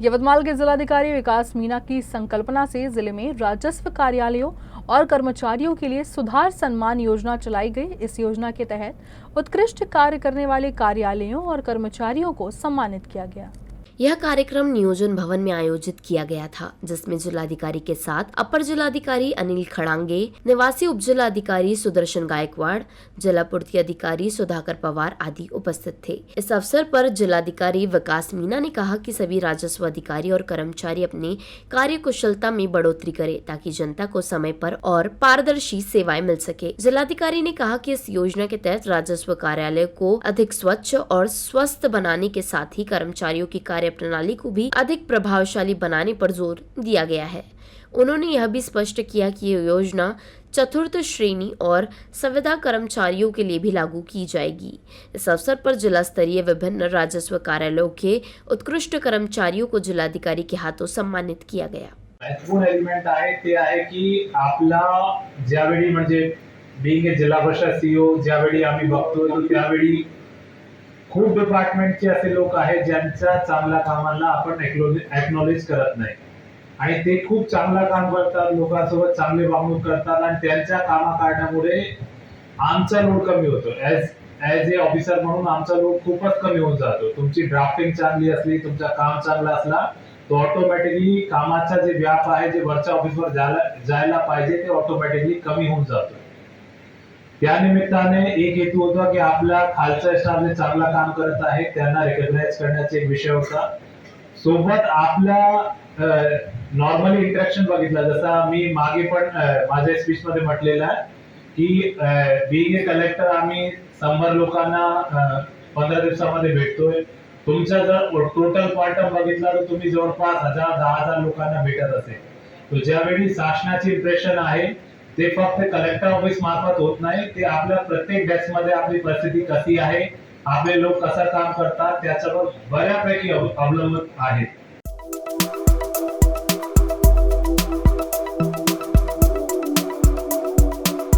यवतमाल के जिलाधिकारी विकास मीणा की संकल्पना से जिले में राजस्व कार्यालयों और कर्मचारियों के लिए सुधार सम्मान योजना चलाई गई। इस योजना के तहत उत्कृष्ट कार्य करने वाले कार्यालयों और कर्मचारियों को सम्मानित किया गया। यह कार्यक्रम नियोजन भवन में आयोजित किया गया था, जिसमें जिलाधिकारी के साथ अपर जिलाधिकारी अनिल खड़ांगे, निवासी उप जिलाधिकारी सुदर्शन गायकवाड़, जिला पूर्ति अधिकारी सुधाकर पवार आदि उपस्थित थे। इस अवसर पर जिलाधिकारी विकास मीणा ने कहा कि सभी राजस्व अधिकारी और कर्मचारी अपनी कार्य कुशलता में बढ़ोतरी करें ताकि जनता को समय पर और पारदर्शी सेवाएं मिल सके। जिलाधिकारी ने कहा कि इस योजना के तहत राजस्व कार्यालय को अधिक स्वच्छ और स्वस्थ बनाने के साथ ही कर्मचारियों की कार्य प्रणाली को भी अधिक प्रभावशाली बनाने पर जोर दिया गया है। उन्होंने यह भी स्पष्ट किया कि ये योजना चतुर्थ श्रेणी और संविदा कर्मचारियों के लिए भी लागू की जाएगी। इस अवसर पर जिला स्तरीय विभिन्न राजस्व कार्यालयों के उत्कृष्ट कर्मचारियों को जिलाधिकारी के हाथों सम्मानित किया गया। महत्वपूर्ण एलिमेंट आहे ते आहे की आपला ज्यावेळी म्हणजे बीइंग जिल्हा परिषद सीईओ ज्यावेळी आम्ही बघतो त्यावेळी खूप डिपार्टमेंटचे असे लोक आहेत ज्यांच्या चांगल्या कामाला आपण एक्नॉलेज करत नाही आणि ते खूप चांगलं काम करतात, लोकांसोबत चांगले वागणूक करतात आणि त्यांच्या कामाकारण्यामुळे आमचा लोड कमी होतो। ॲज ए ऑफिसर म्हणून आमचा लोड खूपच कमी होऊन जातो। तुमची ड्राफ्टिंग चांगली असली, तुमचं काम चांगलं असला तो ऑटोमॅटिकली कामाचा जे व्याप आहे जे वरच्या ऑफिसवर जायला पाहिजे ते ऑटोमॅटिकली कमी होऊन जातो। त्या निमित्ताने एक हेतू होता की आपला खालचा स्टाफ जे चांगला काम करत आहे त्यांना रिकॉग्नाइज करण्याचा एक विषय होता। सोबत आपल्या नॉर्मली इंटरॅक्शन बघितला, जसा मी मागे पण माझ्या स्पीच मध्ये म्हटलेलं आहे की बीइंग ए कलेक्टर आम्ही 100 लोकांना 15 दिवसामध्ये भेटतोय। तुमचा जर टोटल क्वांटम बघितला तर तुम्ही जवळपास 1000 लोकांना भेटत असेल। तो ज्यावेळी शासनाची इम्प्रेशन आहे ते फक्त कलेक्टर ऑफिस मार्फत होत नाही, ते आपल्या प्रत्येक डेस्क मध्ये आपली परिस्थिती कशी आहे, आपले लोक कसं काम करतात त्याच्यावर बऱ्यापैकी अवलंबून आहेत।